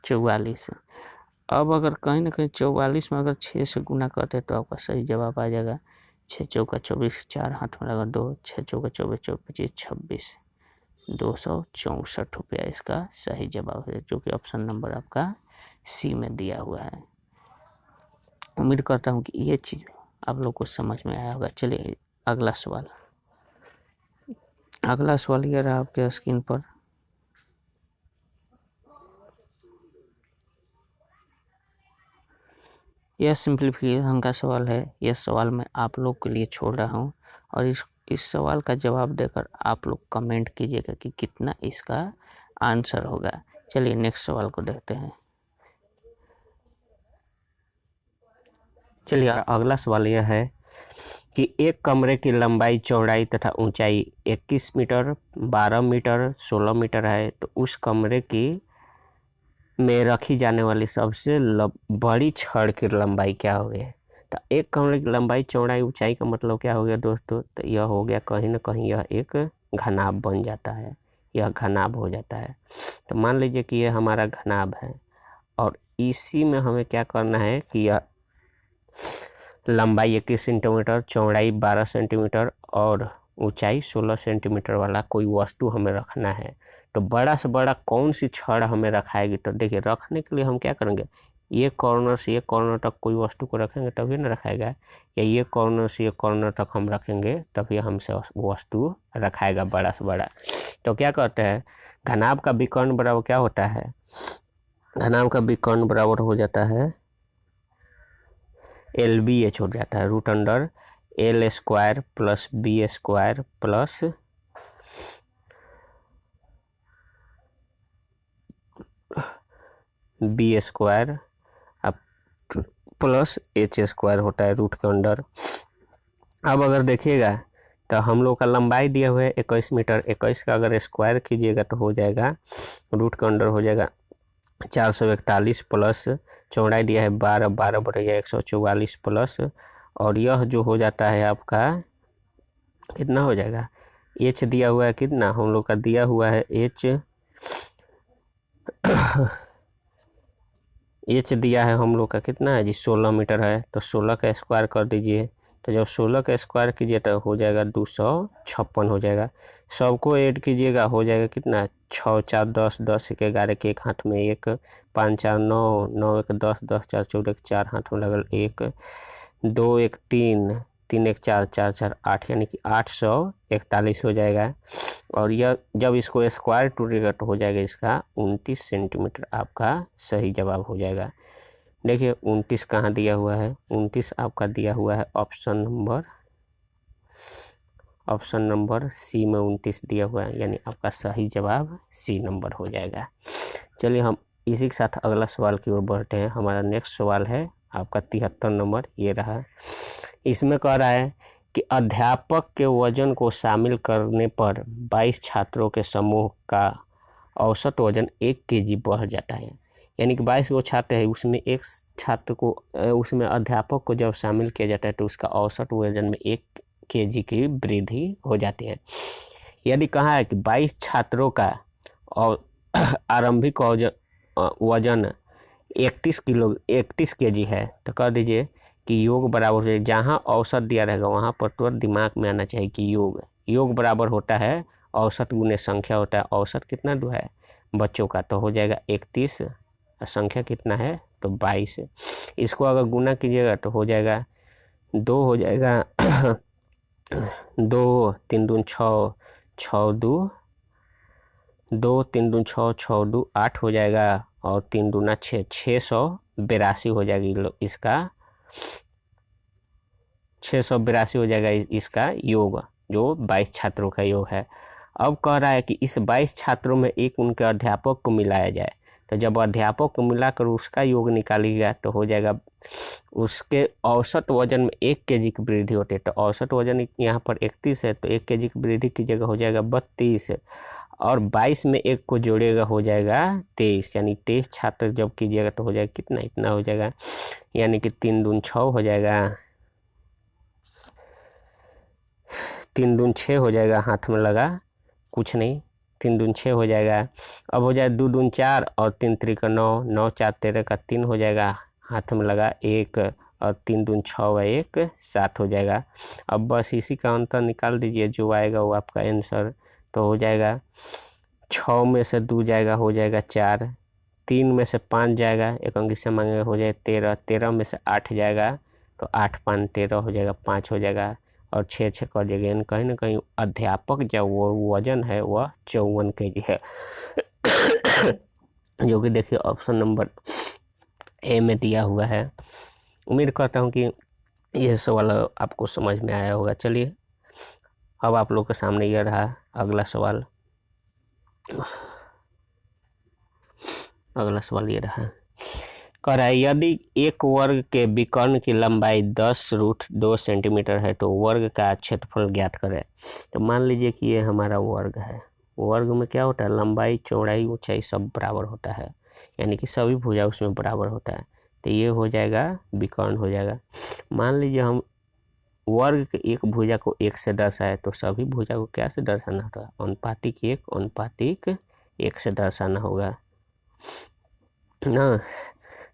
44। अब अगर कहीं ना कहीं 44 में अगर 6 से गुना करते तो आपका सही जवाब आ जाएगा। 6 चौका 24, 4 हाथ में लगा 2, 6 चौका 24, 24 25, 264 रुपया इसका सही जवाब है, जो कि ऑप्शन नंबर आपका सी में दिया हुआ है। उम्मीद करता हूँ कि ये चीज़ आप लोग को समझ में आया होगा। चलिए अगला सवाल ये रहा आपके स्क्रीन पर। यह सिंप्लीफिकेशन का सवाल है। यह सवाल मैं आप लोग के लिए छोड़ रहा हूँ और इस सवाल का जवाब देकर आप लोग कमेंट कीजिएगा कि कितना इसका आंसर होगा। चलिए नेक्स्ट सवाल को देखते हैं। चलिए अगला सवाल यह है कि एक कमरे की लंबाई, चौड़ाई तथा ऊंचाई 21 मीटर, 12 मीटर, 16 मीटर है तो उस कमरे की में रखी जाने वाली सबसे बड़ी छड़ की लंबाई क्या हो गई। तो एक कमरे की लंबाई, चौड़ाई, ऊंचाई का मतलब क्या हो गया दोस्तों, तो यह हो गया कहीं ना कहीं यह एक घनाभ बन जाता है, यह घनाभ हो जाता है। तो मान लीजिए कि यह हमारा घनाभ है और इसी में हमें क्या करना है कि यह लंबाई 21 सेंटीमीटर, चौड़ाई 12 सेंटीमीटर और ऊंचाई 16 सेंटीमीटर वाला कोई वस्तु हमें रखना है। तो बड़ा से बड़ा कौन सी छड़ हमें रखाएगी, तो देखिए रखने के लिए हम क्या करेंगे, ये कॉर्नर से ये कॉर्नर तक कोई वस्तु को रखेंगे तभी ना रखाएगा, या ये कॉर्नर से ये कॉर्नर तक हम रखेंगे तभी हमसे वस्तु रखाएगा बड़ा से बड़ा। तो क्या कहते हैं, घनाभ का विकर्ण बराबर क्या होता है, घनाभ का विकर्ण बराबर हो जाता है LBH हो जाता है, root under L square plus B square plus B square plus H square होता है रूट के अंडर। अब अगर देखिएगा तो हम लोग का लंबाई दिया हुआ है 21 मीटर, 21 का अगर स्क्वायर कीजिएगा तो हो जाएगा रूट के अंडर हो जाएगा 441 प्लस चौड़ाई दिया है 12, 12 बढ़ेगा 144 प्लस, और यह जो हो जाता है आपका कितना हो जाएगा, H दिया हुआ है कितना हम लोग का दिया हुआ है H दिया है हम लोग का कितना है जी 16 मीटर है, तो 16 का स्क्वायर कर दीजिए। तो जब 16 का स्क्वायर कीजिए तो हो जाएगा 256 हो जाएगा। सबको ऐड कीजिएगा हो जाएगा कितना 6 4 10, 10 1 11 के एक हाथ में 1, 5 4 9, 9 1 10, 10 4 14 4 हाथ में लगल 1, 2 1 3, 3 1 4, 4 4 8, यानी कि 841 हो जाएगा। और यह जब इसको स्क्वायर टूटेगा तो हो जाएगा इसका 29 सेंटीमीटर आपका सही जवाब हो जाएगा। देखिए 29 कहाँ दिया हुआ है, 29 आपका दिया हुआ है ऑप्शन नंबर सी में 29 दिया हुआ है, यानी आपका सही जवाब सी नंबर हो जाएगा। चलिए हम इसी के साथ अगला सवाल की ओर बढ़ते हैं। हमारा नेक्स्ट सवाल है आपका 73 नंबर, ये रहा। इसमें कह रहा है कि अध्यापक के वजन को शामिल करने पर 22 छात्रों के समूह का औसत वजन 1 kg बढ़ जाता है। यानी कि 22 वो छात्र है, उसमें एक छात्र को उसमें अध्यापक को जब शामिल किया जाता है तो उसका औसत वजन में 1 kg की वृद्धि हो जाती है। यदि कहा है कि 22 छात्रों का और आरंभिक वजन 31 kg है, तो कर दीजिए कि योग बराबर है, जहाँ औसत दिया रहेगा वहाँ पर तुरंत दिमाग में आना चाहिए कि योग बराबर होता है औसत गुने संख्या होता है, औसत कितना दो है बच्चों का, तो हो जाएगा 31, संख्या कितना है तो 22। इसको अगर गुना कीजिएगा तो हो जाएगा 2 हो जाएगा 2 3 दूनी 6, 6 2 2 3 दूनी 6, 6 2 8 हो जाएगा, और 3 दूना 6, 682 हो जाएगी इसका 682 हो जाएगा इसका योग, जो 22 छात्रों का योग है। अब कह रहा है कि इस 22 छात्रों में एक उनके अध्यापक को मिलाया जाए, तो जब अध्यापक को मिलाकर उसका योग निकालिएगा तो हो जाएगा उसके औसत वजन में 1 kg की वृद्धि होती है। तो औसत वजन यहाँ पर 31 है, तो 1 kg की वृद्धि की जगह हो जाएगा 32, और 22 में 1 को जोड़ेगा हो जाएगा 23, यानी 23 छात्र जब कीजिएगा तो हो जाएगा कितना, इतना हो जाएगा, यानी कि 3 दूनी 6 हो जाएगा, 3 दूनी 6 हो जाएगा, हाथ में लगा कुछ नहीं, 3 दूनी 6 हो जाएगा। अब हो जाए 2 दूनी 4 और 3 त्रिक 9, 9 4 13 का 3 हो जाएगा, हाथ में लगा 1, और 3 दूनी 6 व 1 7 हो जाएगा। अब बस इसी का अंतर निकाल दीजिए, जो आएगा वो आपका आंसर। तो हो जाएगा 6 में से 2 जाएगा हो जाएगा 4, 3 में से 5 जाएगा, एक अंक से मांगेगा हो जाएगा 13, 13 में से 8 जाएगा तो 8 5 13 हो जाएगा, 5 हो जाएगा, और 6 6 कर जाएगा। यानी कहीं ना कहीं अध्यापक जो वो वजन है वह 54 kg है जो कि देखिए ऑप्शन नंबर ए में दिया हुआ है। उम्मीद करता हूँ कि यह सवाल आपको समझ में आया होगा। चलिए अब आप लोग के सामने यह रहा अगला सवाल। अगला सवाल ये रहा, कह रहा है यदि एक वर्ग के विकर्ण की लंबाई 10√2 सेंटीमीटर है तो वर्ग का क्षेत्रफल ज्ञात करें। तो मान लीजिए कि ये हमारा वर्ग है, वर्ग में क्या होता है, लंबाई चौड़ाई ऊंचाई सब बराबर होता है, यानी कि सभी भुजा उसमें बराबर होता है, तो ये हो जाएगा विकर्ण हो जाएगा। मान लीजिए हम वर्ग के एक भुजा को 1 से दर्शाए तो सभी भुजा को क्या से दर्शाना होगा, अनुपातिक 1 अनुपातिक 1 से दर्शाना होगा ना।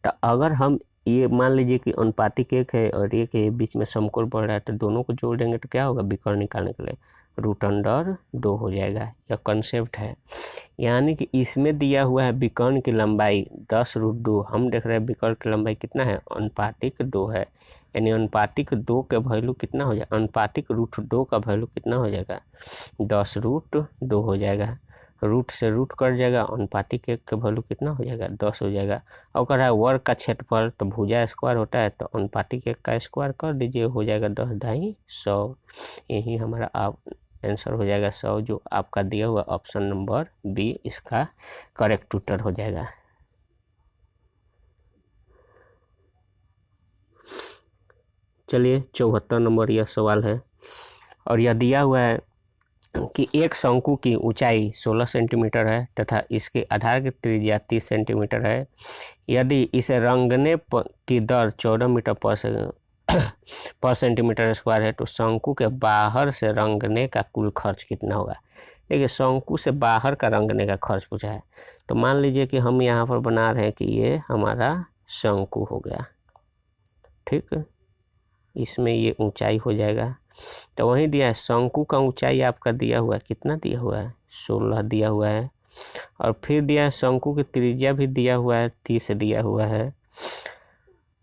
तो अगर हम ये मान लीजिए कि अनुपातिक 1 है और 1 के बीच में समकोण बढ़ रहा है, तो दोनों को जोड़ देंगे तो क्या होगा, विकर्ण निकालने के लिए √2 हो जाएगा। यह कंसेप्ट है, यानी कि इसमें दिया हुआ है विकर्ण की लंबाई 10√2, हम देख रहे हैं विकर्ण की लंबाई कितना है, अनुपातिक 2 है, यानी अनुपातिक 2 का वैल्यू कितना हो जाएगा, अनुपातिक √2 का वैल्यू कितना हो जाएगा, 10√2 हो जाएगा। रूट से रूट कट जाएगा, अनुपातिक 1 का वैल्यू कितना हो जाएगा, 10 हो जाएगा। और कह रहा है वर्ग का क्षेत्रफल, तो भुजा स्क्वायर होता है, तो अनुपातिक 1 का स्क्वायर कर दीजिए हो जाएगा 10 दाई 100, यही हमारा आप आंसर हो जाएगा 100, जो आपका दिया हुआ ऑप्शन नंबर बी इसका करेक्ट उत्तर हो जाएगा। चलिए 74 नंबर यह सवाल है, और यह दिया हुआ है कि एक शंकु की ऊंचाई 16 सेंटीमीटर है तथा इसके आधार की त्रिज्या 30 सेंटीमीटर है। यदि इसे रंगने की दर 14 मीटर पर सेंटीमीटर स्क्वायर है तो शंकु के बाहर से रंगने का कुल खर्च कितना होगा। देखिए शंकु से बाहर का रंगने का खर्च पूछा है, तो मान लीजिए कि हम यहाँ पर बना रहे हैं कि ये हमारा शंकु हो गया, ठीक, इसमें ये ऊंचाई हो जाएगा। तो वही दिया है शंकु का ऊंचाई आपका दिया हुआ है, कितना दिया हुआ है, 16 दिया हुआ है, और फिर दिया है शंकु की त्रिज्या भी दिया हुआ है, 30 दिया हुआ है।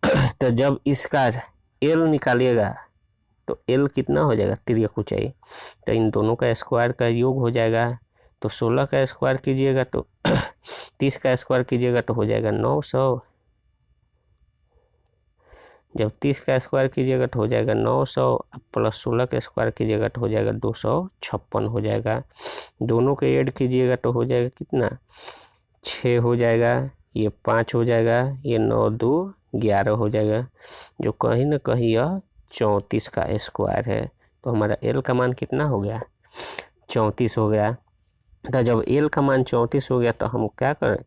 तो जब इसका एल निकालिएगा तो एल कितना हो जाएगा, तिर्यक ऊंचाई, तो इन दोनों का स्क्वायर का योग हो जाएगा। तो 16 का स्क्वायर कीजिएगा तो 30 का स्क्वायर कीजिएगा तो हो जाएगा 900, जब 30 का स्क्वायर कीजिएगा तो हो जाएगा 900, प्लस 16 का स्क्वायर कीजिएगा तो हो जाएगा 256 हो जाएगा। दोनों के ऐड कीजिएगा तो हो जाएगा कितना, 6 हो जाएगा, ये 5 हो जाएगा, ये 9 2 11 हो जाएगा, जो कहीं ना कहीं यह 34 का स्क्वायर है। तो हमारा एल का मान कितना हो गया, 34 हो गया। तो जब एल का मान 34 हो गया तो हम क्या करें,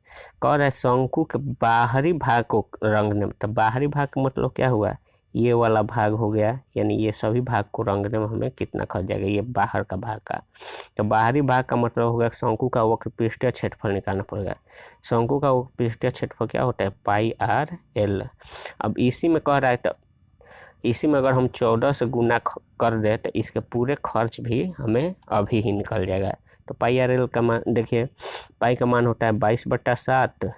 कह रहे शंकु के बाहरी भाग को रंगने में, तो बाहरी भाग का मतलब क्या हुआ, ये वाला भाग हो गया, यानी ये सभी भाग को रंगने में हमें कितना खर्च जाएगा, ये बाहर का भाग का। तो बाहरी भाग का मतलब होगा शंकु का वक्र पृष्ठीय क्षेत्रफल निकालना पड़ेगा। शंकु का वक्र पृष्ठीय क्षेत्रफल क्या होता है, πr/l। अब इसी में कह रहा है, तो इसी में अगर हम 14 से गुना कर दे तो इसके पूरे खर्च भी हमें अभी ही निकल जाएगा। तो पाई आर एल का मान देखिए, पाई का मान होता है 22/7,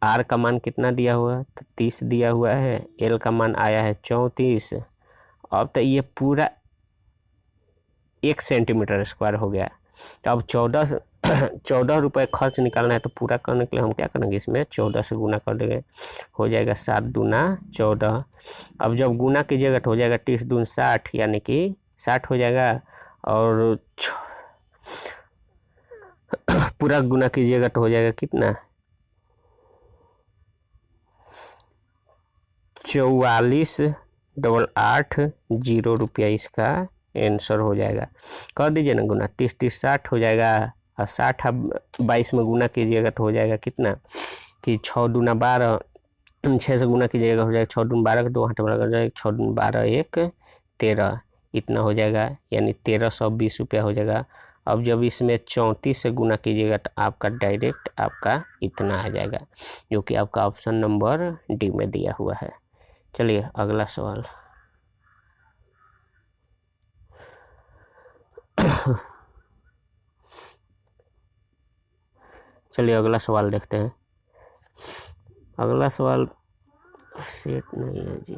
आर का मान कितना दिया हुआ है तो 30 दिया हुआ है, एल का मान आया है 34। अब तो ये पूरा 1 सेंटीमीटर स्क्वायर हो गया। तो अब 14 रुपये खर्च निकालना है, तो पूरा करने के लिए हम क्या करेंगे, इसमें 14 से गुना कर देंगे, हो जाएगा 7 दूना 14। अब जब गुना कीजिएगा तो हो जाएगा 30 दून 60, यानी कि 60 हो जाएगा। और पूरा गुना कीजिएगा तो हो जाएगा कितना, 44,880 रुपया इसका आंसर हो जाएगा। कर दीजिए ना गुना, 30 60 हो जाएगा, और 60 अब 22 में गुना कीजिएगा तो हो जाएगा कितना कि 6 दूना 12, 6 से गुना कीजिएगा हो जाएगा 6 दून 12, 2 हाथ बड़ा कर जाएगा, 6 दून 12 1 13, इतना हो जाएगा, यानी 1320 रुपया हो जाएगा। अब जब इसमें 34 से गुना कीजिएगा तो आपका डायरेक्ट आपका इतना आ जाएगा, जो कि आपका ऑप्शन नंबर डी में दिया हुआ है। चलिए अगला सवाल। चलिए अगला सवाल देखते हैं। अगला सवाल सेट नहीं है जी।